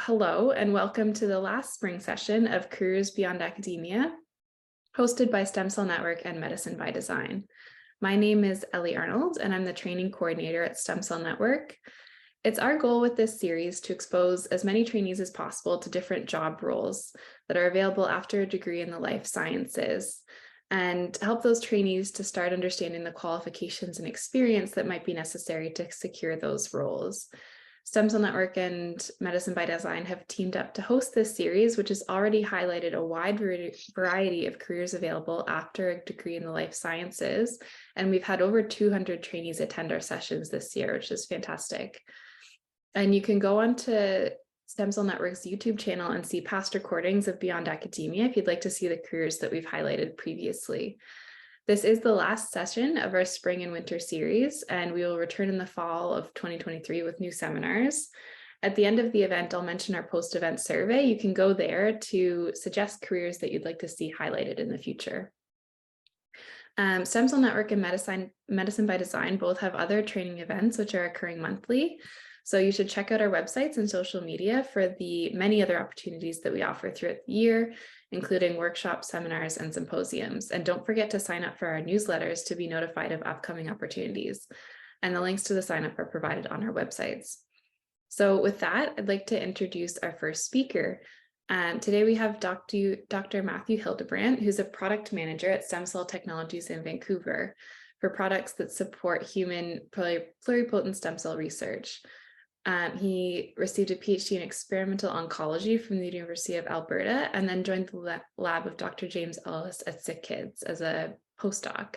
Hello, and welcome to the last spring session of Careers Beyond Academia, hosted by STEMCELL Network and Medicine by Design. My name is Ellie Arnold, and I'm the training coordinator at STEMCELL Network. It's our goal with this series to expose as many trainees as possible to different job roles that are available after a degree in the life sciences, and help those trainees to start understanding the qualifications and experience that might be necessary to secure those roles. STEMCELL Network and Medicine by Design have teamed up to host this series, which has already highlighted a wide variety of careers available after a degree in the life sciences. And we've had over 200 trainees attend our sessions this year, which is fantastic. And you can go onto STEMCELL Network's YouTube channel and see past recordings of Beyond Academia if you'd like to see the careers that we've highlighted previously. This is the last session of our spring and winter series, and we will return in the fall of 2023 with new seminars. At the end of the event, I'll mention our post-event survey. You can go there to suggest careers that you'd like to see highlighted in the future. STEMCELL Network and Medicine by Design both have other training events which are occurring monthly. So you should check out our websites and social media for the many other opportunities that we offer throughout the year, including workshops, seminars, and symposiums. And don't forget to sign up for our newsletters to be notified of upcoming opportunities. And the links to the sign up are provided on our websites. So with that, I'd like to introduce our first speaker. Today we have Dr. Matthew Hildebrandt, who's a product manager at STEMCELL Technologies in Vancouver for products that support human pluripotent stem cell research. He received a PhD in Experimental Oncology from the University of Alberta and then joined the lab of Dr. James Ellis at SickKids as a postdoc.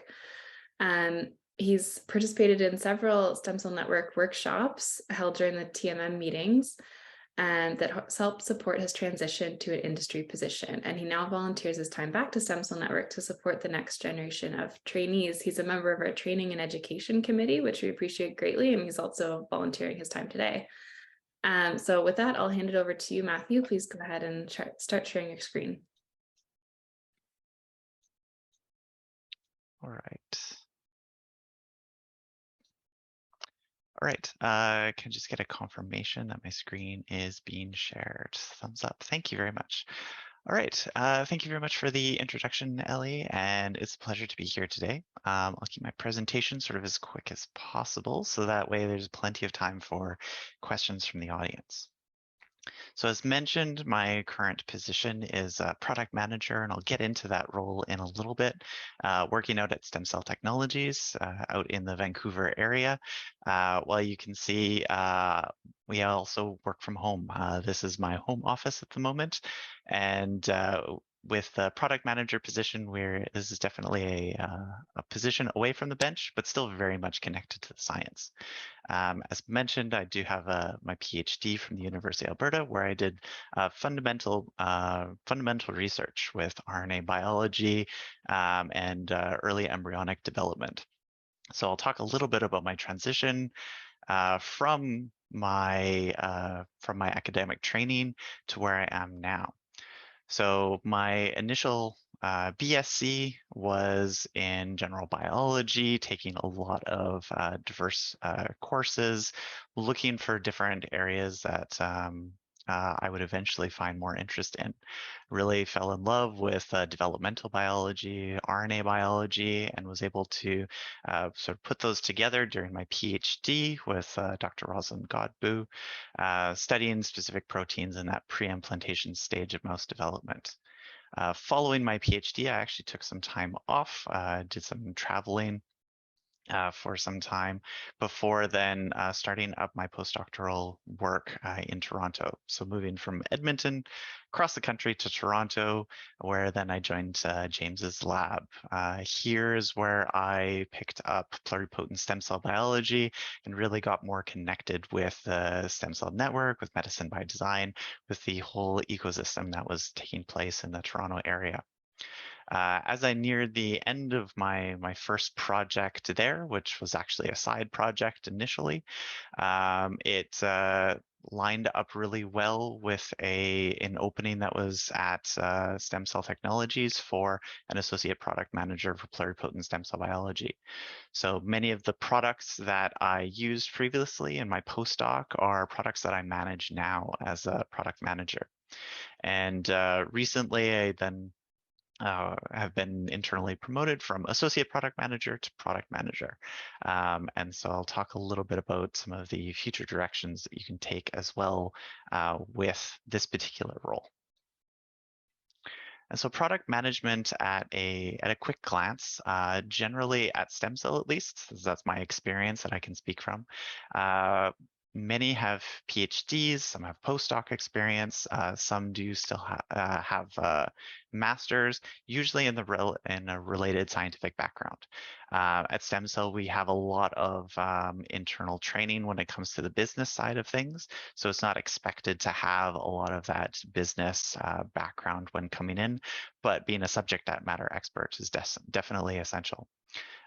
He's participated in several STEMCELL Network workshops held during the TMM meetings that helped support his transition to an industry position. And he now volunteers his time back to STEMCELL Network to support the next generation of trainees. He's a member of our Training and Education Committee, which we appreciate greatly, and he's also volunteering his time today. So with that, I'll hand it over to you, Matthew. Please go ahead and start sharing your screen. All right. All right, can I just get a confirmation that my screen is being shared? Thumbs up. Thank you very much. All right, thank you very much for the introduction, Ellie, and it's a pleasure to be here today. I'll keep my presentation sort of as quick as possible, so that way there's plenty of time for questions from the audience. So as mentioned, my current position is a product manager, and I'll get into that role in a little bit, working out at STEMCELL Technologies out in the Vancouver area. Well, you can see we also work from home. This is my home office at the moment, and with the product manager position, this is definitely a position away from the bench, but still very much connected to the science. As mentioned, I do have my PhD from the University of Alberta, where I did fundamental research with RNA biology and early embryonic development. So I'll talk a little bit about my transition from my academic training to where I am now. So my initial BSc was in general biology, taking a lot of diverse courses, looking for different areas that I would eventually find more interest in. Really fell in love with developmental biology, RNA biology, and was able to sort of put those together during my PhD with Dr. Rosalind Godbout, studying specific proteins in that pre-implantation stage of mouse development. Following my PhD, I actually took some time off, did some traveling for some time before then starting up my postdoctoral work in Toronto. So moving from Edmonton across the country to Toronto, where then I joined James's lab. Here's where I picked up pluripotent stem cell biology and really got more connected with the stem cell network, with Medicine by Design, with the whole ecosystem that was taking place in the Toronto area. As I neared the end of my first project there, which was actually a side project initially, lined up really well with an opening that was at STEMCELL Technologies for an associate product manager for pluripotent stem cell biology. So many of the products that I used previously in my postdoc are products that I manage now as a product manager. And recently, I then have been internally promoted from associate product manager to product manager. And so I'll talk a little bit about some of the future directions that you can take as well with this particular role. And so product management at a quick glance, generally at STEMCELL at least, that's my experience that I can speak from. Many have PhDs, some have postdoc experience, some do still have masters, usually in a related scientific background. At STEMCELL, we have a lot of internal training when it comes to the business side of things, so it's not expected to have a lot of that business background when coming in, but being a subject matter expert is definitely essential.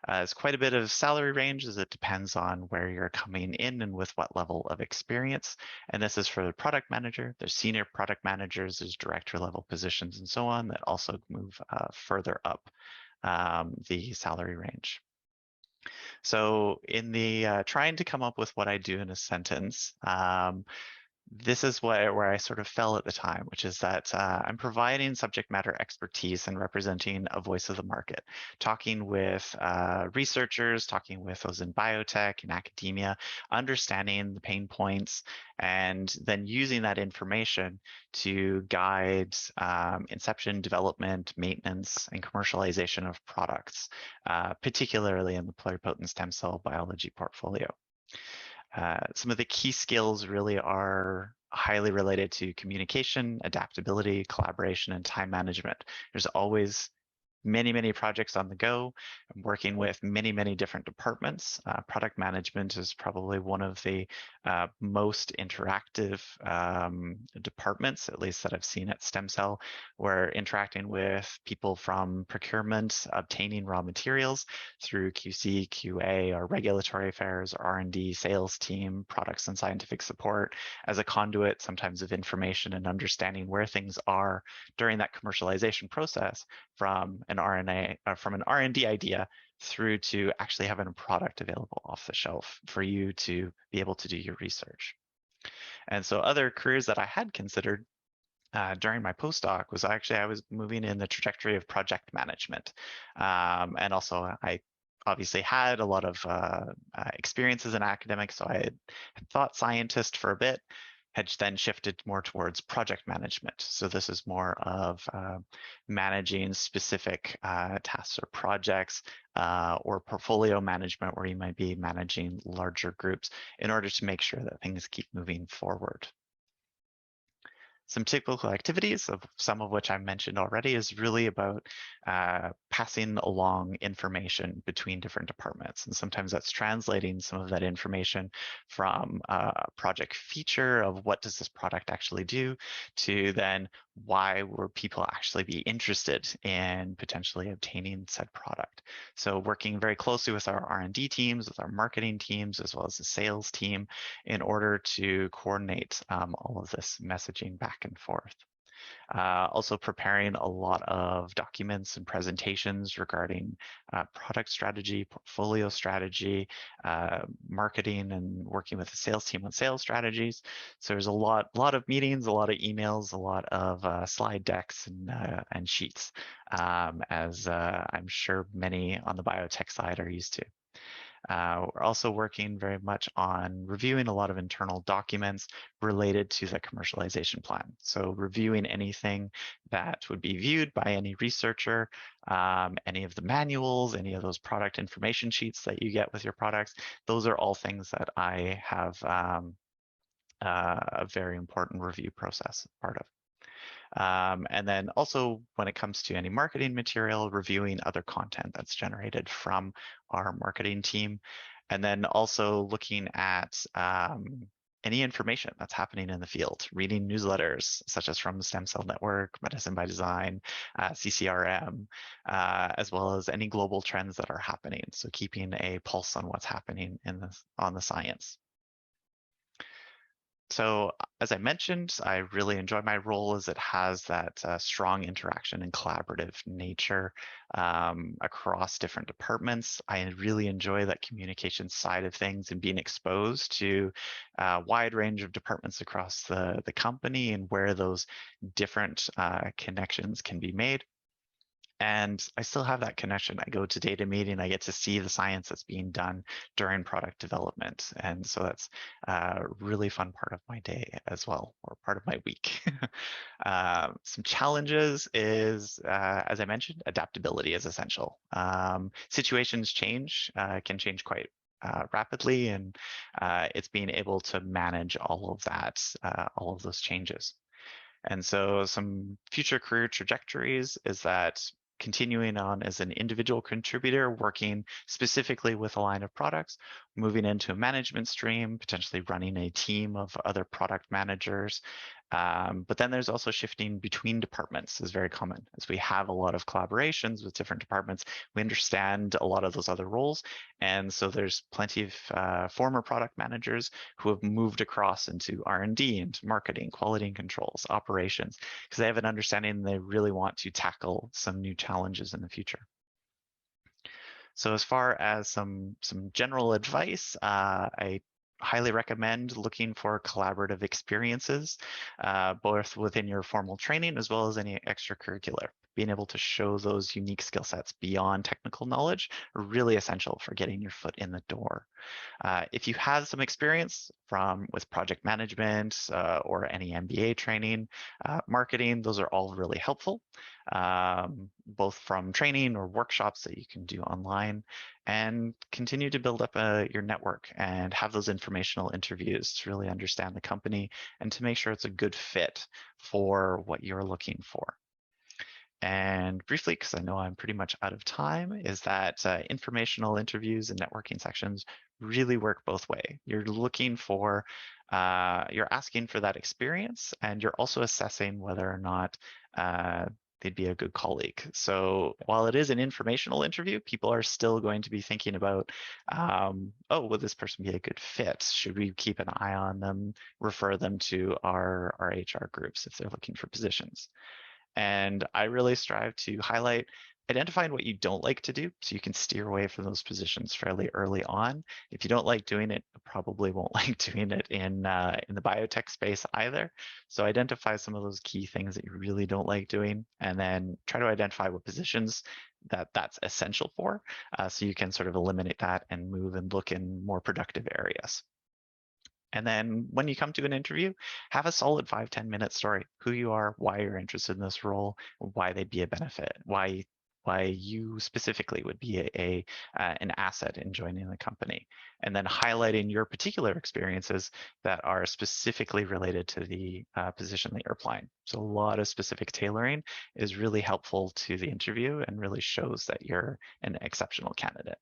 It's quite a bit of salary range as it depends on where you're coming in and with what level of experience. And this is for the product manager. There's senior product managers, there's director level positions and so on that also move further up the salary range. So in the trying to come up with what I do in a sentence, this is where I sort of fell at the time, which is that I'm providing subject matter expertise and representing a voice of the market, talking with researchers, talking with those in biotech and academia, understanding the pain points, and then using that information to guide inception, development, maintenance, and commercialization of products, particularly in the pluripotent stem cell biology portfolio. Some of the key skills really are highly related to communication, adaptability, collaboration, and time management. There's always many projects on the go. I'm working with many different departments. Product management is probably one of the most interactive departments, at least that I've seen at STEMCELL. We're interacting with people from procurement, obtaining raw materials, through QC, QA, our regulatory affairs, our R&D, sales team, products and scientific support, as a conduit sometimes of information and understanding where things are during that commercialization process from an R&D idea through to actually having a product available off the shelf for you to be able to do your research. And so other careers that I had considered during my postdoc was actually I was moving in the trajectory of project management. And also I obviously had a lot of experiences in academics, so I had thought scientist for a bit, had then shifted more towards project management. So this is more of managing specific tasks or projects or portfolio management, where you might be managing larger groups in order to make sure that things keep moving forward. Some typical activities, of some of which I mentioned already, is really about passing along information between different departments. And sometimes that's translating some of that information from a project feature of what does this product actually do to then why would people actually be interested in potentially obtaining said product. So working very closely with our R&D teams, with our marketing teams, as well as the sales team, in order to coordinate all of this messaging back and forth. Also preparing a lot of documents and presentations regarding product strategy, portfolio strategy, marketing, and working with the sales team on sales strategies. So there's a lot of meetings, a lot of emails, a lot of slide decks and sheets, as I'm sure many on the biotech side are used to. We're also working very much on reviewing a lot of internal documents related to the commercialization plan. So reviewing anything that would be viewed by any researcher, any of the manuals, any of those product information sheets that you get with your products. Those are all things that I have a very important review process part of. And then also when it comes to any marketing material, reviewing other content that's generated from our marketing team. And then also looking at any information that's happening in the field, reading newsletters such as from Stem Cell Network, Medicine by Design, CCRM, as well as any global trends that are happening. So keeping a pulse on what's happening on the science. So as I mentioned, I really enjoy my role as it has that strong interaction and collaborative nature across different departments. I really enjoy that communication side of things and being exposed to a wide range of departments across the company and where those different connections can be made. And I still have that connection. I go to data meeting, I get to see the science that's being done during product development. And so that's a really fun part of my day as well, or part of my week. Some challenges is, as I mentioned, adaptability is essential. Situations change, can change quite rapidly, and it's being able to manage all of that, all of those changes. And so some future career trajectories is that continuing on as an individual contributor, working specifically with a line of products, moving into a management stream, potentially running a team of other product managers. But then there's also shifting between departments is very common. As we have a lot of collaborations with different departments, we understand a lot of those other roles. And so there's plenty of former product managers who have moved across into R&D, into marketing, quality and controls, operations, because they have an understanding they really want to tackle some new challenges in the future. So as far as some general advice, I highly recommend looking for collaborative experiences, both within your formal training as well as any extracurricular. Being able to show those unique skill sets beyond technical knowledge are really essential for getting your foot in the door. If you have some experience with project management or any MBA training, marketing, those are all really helpful, both from training or workshops that you can do online, and continue to build up your network and have those informational interviews to really understand the company and to make sure it's a good fit for what you're looking for. And briefly, because I know I'm pretty much out of time, is that informational interviews and networking sections really work both ways. You're looking for, you're asking for that experience, and you're also assessing whether or not they'd be a good colleague. So while it is an informational interview, people are still going to be thinking about, oh, will this person be a good fit? Should we keep an eye on them, refer them to our HR groups if they're looking for positions? And I really strive to highlight identifying what you don't like to do so you can steer away from those positions fairly early on. If you don't like doing it, you probably won't like doing it in the biotech space either. So identify some of those key things that you really don't like doing, and then try to identify what positions that's essential for, so you can sort of eliminate that and move and look in more productive areas. And then when you come to an interview, have a solid 5-10 minute story, who you are, why you're interested in this role, why they'd be a benefit, why you specifically would be an asset in joining the company, and then highlighting your particular experiences that are specifically related to the position that you're applying. So a lot of specific tailoring is really helpful to the interview and really shows that you're an exceptional candidate.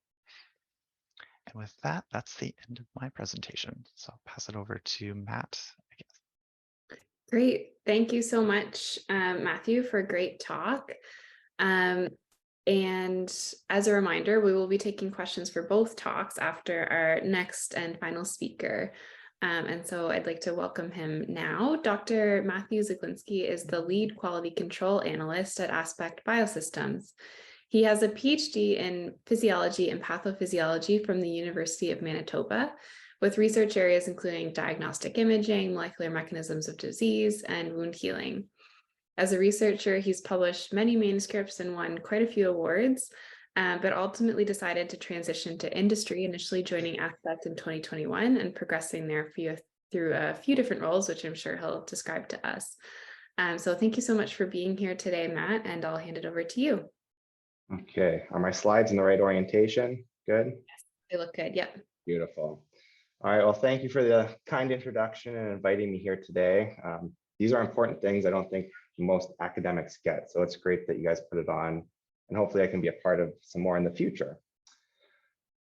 And with that, that's the end of my presentation. So I'll pass it over to Matt, I guess. Great. Thank you so much, Matthew, for a great talk. And as a reminder, we will be taking questions for both talks after our next and final speaker. And so I'd like to welcome him now. Dr. Matthew Zeglinski is the lead quality control analyst at Aspect Biosystems. He has a PhD in physiology and pathophysiology from the University of Manitoba, with research areas including diagnostic imaging, molecular mechanisms of disease, and wound healing. As a researcher, he's published many manuscripts and won quite a few awards, but ultimately decided to transition to industry, initially joining Aspect in 2021 and progressing there through a few different roles, which I'm sure he'll describe to us. So thank you so much for being here today, Matt, and I'll hand it over to you. Okay, are my slides in the right orientation? Good? Yes, they look good, yep. Beautiful. All right, well, thank you for the kind introduction and inviting me here today. These are important things I don't think most academics get, so it's great that you guys put it on, and hopefully I can be a part of some more in the future.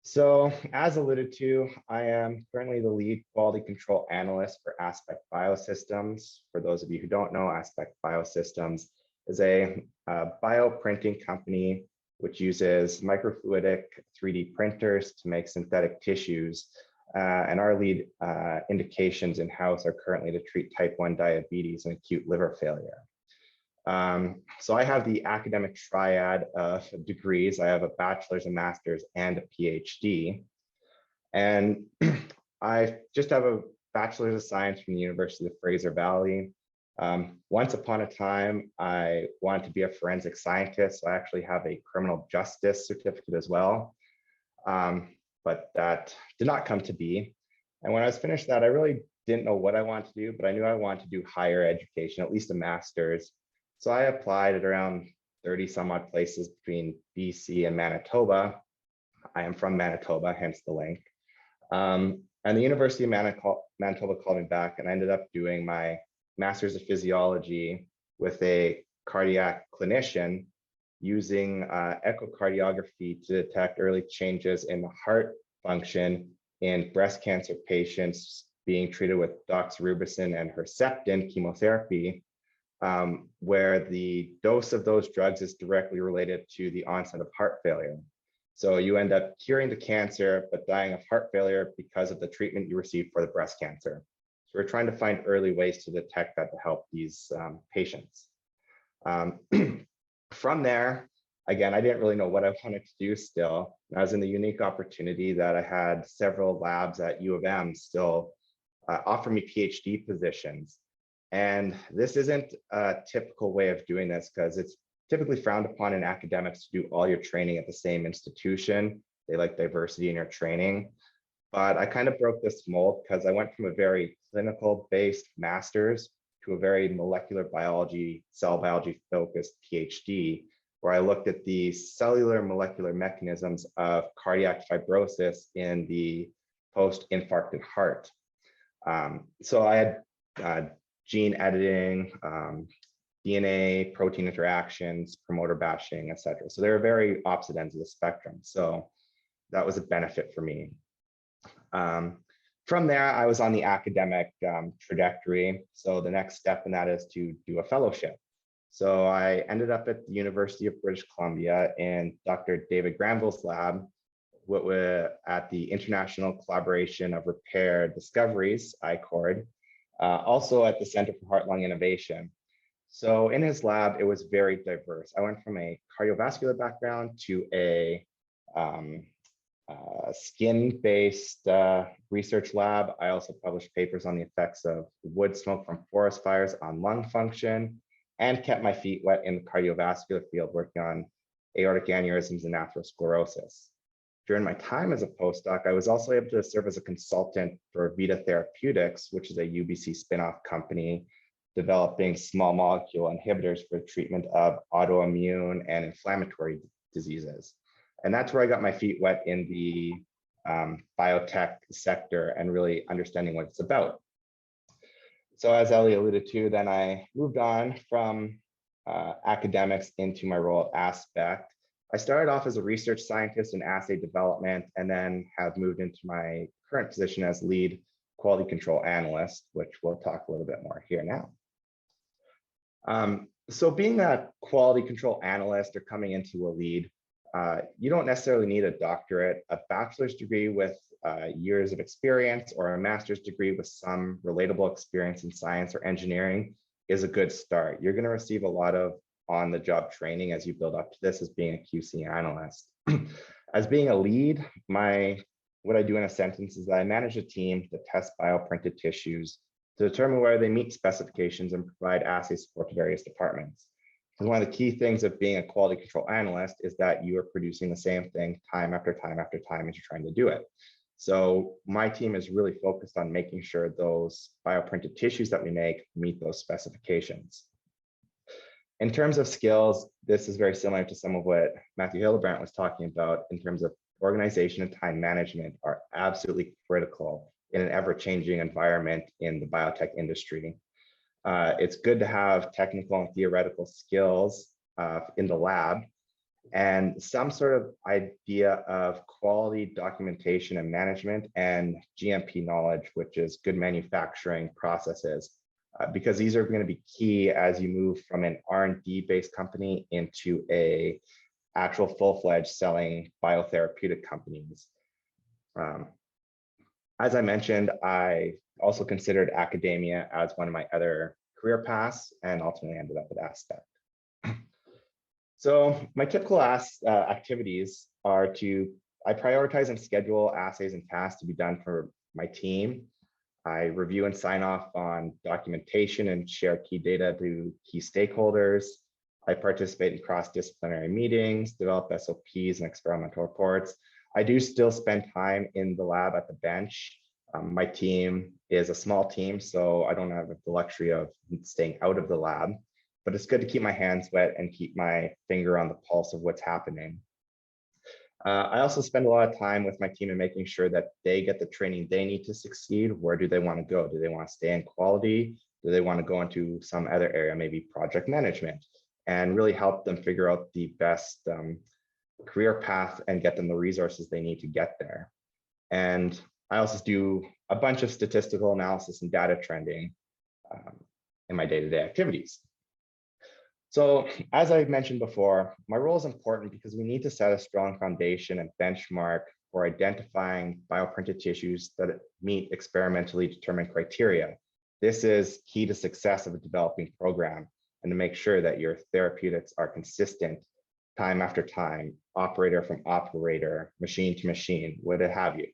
So as alluded to, I am currently the lead quality control analyst for Aspect Biosystems. For those of you who don't know, Aspect Biosystems is a bioprinting company which uses microfluidic 3D printers to make synthetic tissues and our lead indications in-house are currently to treat type 1 diabetes and acute liver failure. So I have the academic triad of degrees. I have a bachelor's, a master's, and a PhD. And I just have a bachelor's of science from the University of Fraser Valley. Once upon a time, I wanted to be a forensic scientist. So I actually have a criminal justice certificate as well. But that did not come to be. And when I was finished that, I really didn't know what I wanted to do, but I knew I wanted to do higher education, at least a master's. So I applied at around 30 some odd places between BC and Manitoba. I am from Manitoba, hence the link. And the University of Manitoba called me back, and I ended up doing my master's of physiology with a cardiac clinician using echocardiography to detect early changes in the heart function in breast cancer patients being treated with doxorubicin and Herceptin chemotherapy, where the dose of those drugs is directly related to the onset of heart failure. So you end up curing the cancer, but dying of heart failure because of the treatment you received for the breast cancer. So we're trying to find early ways to detect that to help these patients. From there, again, I didn't really know what I wanted to do still. And I was in the unique opportunity that I had several labs at U of M still offer me PhD positions. And this isn't a typical way of doing this because it's typically frowned upon in academics to do all your training at the same institution. They like diversity in your training. But I kind of broke this mold because I went from a very clinical-based master's to a very molecular biology, cell biology focused PhD, where I looked at the cellular molecular mechanisms of cardiac fibrosis in the post-infarcted heart. So I had gene editing, DNA, protein interactions, promoter batching, et cetera. So they're very opposite ends of the spectrum. So that was a benefit for me. From there, I was on the academic trajectory. So the next step in that is to do a fellowship. So I ended up at the University of British Columbia in Dr. David Granville's lab at the International Collaboration of Repair Discoveries, ICORD, also at the Center for Heart-Lung Innovation. So in his lab, it was very diverse. I went from a cardiovascular background to a skin-based research lab. I also published papers on the effects of wood smoke from forest fires on lung function, and kept my feet wet in the cardiovascular field, working on aortic aneurysms and atherosclerosis. During my time as a postdoc, I was also able to serve as a consultant for Vita Therapeutics, which is a UBC spinoff company developing small molecule inhibitors for treatment of autoimmune and inflammatory diseases. And that's where I got my feet wet in the biotech sector and really understanding what it's about. So as Ellie alluded to, then I moved on from academics into my role at Aspect. I started off as a research scientist in assay development, and then have moved into my current position as lead quality control analyst, which we'll talk a little bit more here now. So being a quality control analyst or coming into a lead, you don't necessarily need a doctorate. A bachelor's degree with years of experience or a master's degree with some relatable experience in science or engineering is a good start. You're going to receive a lot of on-the-job training as you build up to this as being a QC analyst. As being a lead, what I do in a sentence is that I manage a team to test bioprinted tissues to determine whether they meet specifications and provide assay support to various departments. And one of the key things of being a quality control analyst is that you are producing the same thing time after time after time as you're trying to do it. So my team is really focused on making sure those bioprinted tissues that we make meet those specifications. In terms of skills, this is very similar to some of what Matthew Hildebrandt was talking about in terms of organization and time management are absolutely critical in an ever-changing environment in the biotech industry. It's good to have technical and theoretical skills in the lab and some sort of idea of quality documentation and management and GMP knowledge, which is good manufacturing processes, because these are going to be key as you move from an R&D based company into a actual full-fledged selling biotherapeutic companies. As I mentioned, I also considered academia as one of my other career paths and ultimately ended up at Aspect. So my typical activities are I prioritize and schedule assays and tasks to be done for my team. I review and sign off on documentation and share key data to key stakeholders. I participate in cross-disciplinary meetings, develop SOPs and experimental reports. I do still spend time in the lab at the bench. My team is a small team, so I don't have the luxury of staying out of the lab, but it's good to keep my hands wet and keep my finger on the pulse of what's happening. I also spend a lot of time with my team in making sure that they get the training they need to succeed. Where do they want to go? Do they want to stay in quality? Do they want to go into some other area, maybe project management, and really help them figure out the best career path and get them the resources they need to get there. And I also do a bunch of statistical analysis and data trending in my day-to-day activities. So as I mentioned before, my role is important because we need to set a strong foundation and benchmark for identifying bioprinted tissues that meet experimentally determined criteria. This is key to success of a developing program and to make sure that your therapeutics are consistent time after time, operator from operator, machine to machine, what have you.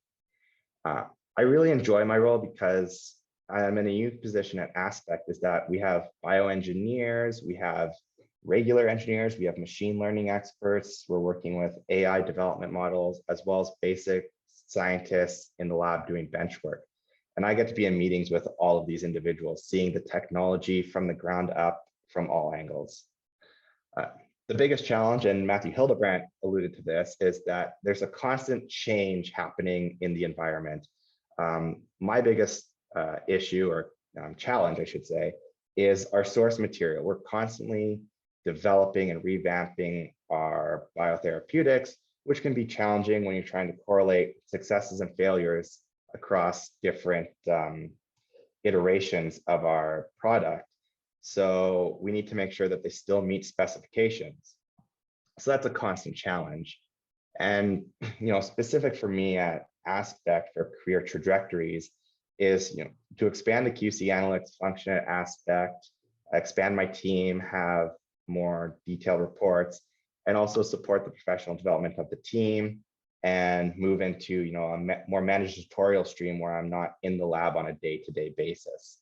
I really enjoy my role because I'm in a unique position at Aspect is that we have bioengineers, we have regular engineers, we have machine learning experts, we're working with AI development models, as well as basic scientists in the lab doing bench work. And I get to be in meetings with all of these individuals, seeing the technology from the ground up from all angles. The biggest challenge, and Matthew Hildebrandt alluded to this, is that there's a constant change happening in the environment. My biggest issue or challenge, I should say, is our source material. We're constantly developing and revamping our biotherapeutics, which can be challenging when you're trying to correlate successes and failures across different iterations of our product. So we need to make sure that they still meet specifications. So that's a constant challenge. And specific for me at Aspect for career trajectories is to expand the QC analytics function at Aspect, expand my team, have more detailed reports, and also support the professional development of the team and move into a more managerial stream where I'm not in the lab on a day-to-day basis.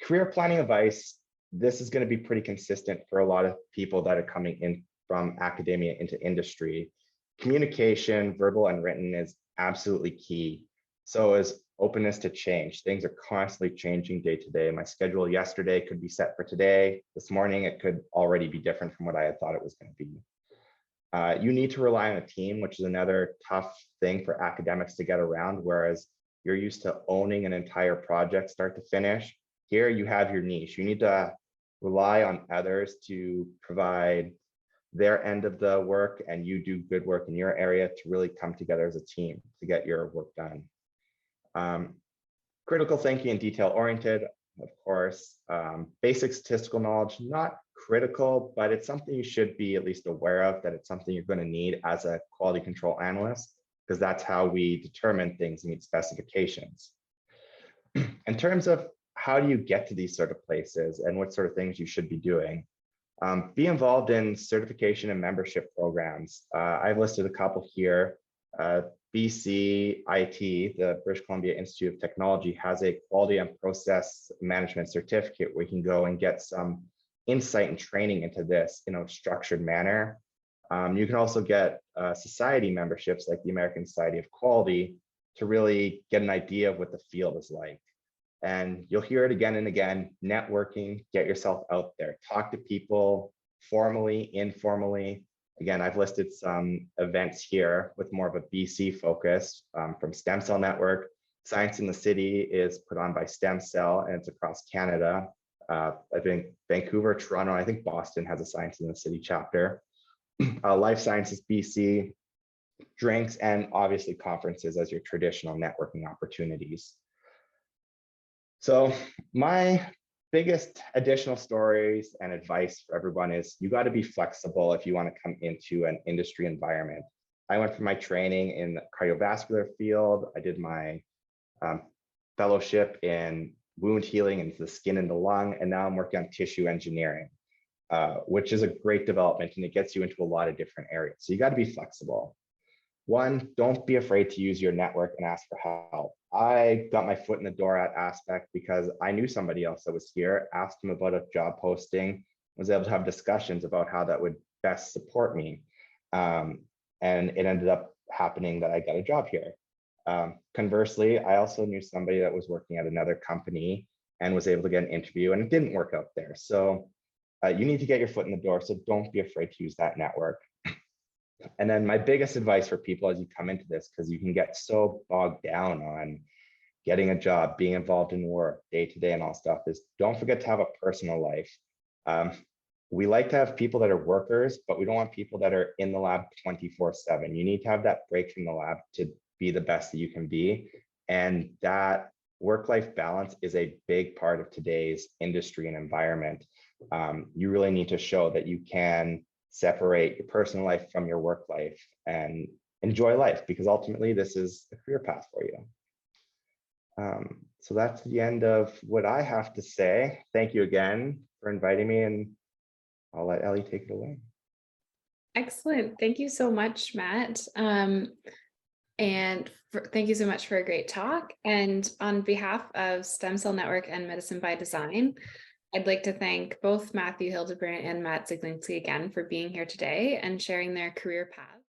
Career planning advice, this is going to be pretty consistent for a lot of people that are coming in from academia into industry. Communication, verbal and written, is absolutely key. So is openness to change. Things are constantly changing day to day. My schedule yesterday could be set for today. This morning, it could already be different from what I had thought it was going to be. You need to rely on a team, which is another tough thing for academics to get around, whereas you're used to owning an entire project start to finish. Here you have your niche. You need to rely on others to provide their end of the work, and you do good work in your area to really come together as a team to get your work done. Critical thinking and detail oriented, of course. Basic statistical knowledge, not critical, but it's something you should be at least aware of, that it's something you're going to need as a quality control analyst, because that's how we determine things meet specifications. In terms of how do you get to these sort of places and what sort of things you should be doing, be involved in certification and membership programs. I've listed a couple here. BC IT, the British Columbia Institute of Technology, has a quality and process management certificate where you can go and get some insight and training into this in a structured manner. You can also get society memberships like the American Society of Quality to really get an idea of what the field is like. And you'll hear it again and again, networking, get yourself out there, talk to people formally, informally. Again, I've listed some events here with more of a BC focus from STEMCELL Network. Science in the City is put on by STEMCELL and it's across Canada. I think Vancouver, Toronto, I think Boston has a Science in the City chapter. Life Sciences BC, drinks, and obviously conferences as your traditional networking opportunities. So my biggest additional stories and advice for everyone is you got to be flexible if you want to come into an industry environment. I went for my training in the cardiovascular field. I did my fellowship in wound healing into the skin and the lung, and now I'm working on tissue engineering, which is a great development, and it gets you into a lot of different areas. So you got to be flexible. One, don't be afraid to use your network and ask for help. I got my foot in the door at Aspect because I knew somebody else that was here, asked him about a job posting, was able to have discussions about how that would best support me. And it ended up happening that I got a job here. Conversely, I also knew somebody that was working at another company and was able to get an interview, and it didn't work out there. So you need to get your foot in the door. So don't be afraid to use that network. And then my biggest advice for people as you come into this, because you can get so bogged down on getting a job, being involved in work day to day and all stuff, is don't forget to have a personal life. We like to have people that are workers, but we don't want people that are in the lab 24/7. You need to have that break from the lab to be the best that you can be. And that work-life balance is a big part of today's industry and environment. You really need to show that you can separate your personal life from your work life and enjoy life, because ultimately this is a career path for you. So that's the end of what I have to say. Thank you again for inviting me, and I'll let Ellie take it away. Excellent. Thank you so much, Matt. Thank you so much for a great talk. And on behalf of Stem Cell Network and Medicine by Design, I'd like to thank both Matthew Hildebrandt and Matt Zeglinski again for being here today and sharing their career paths.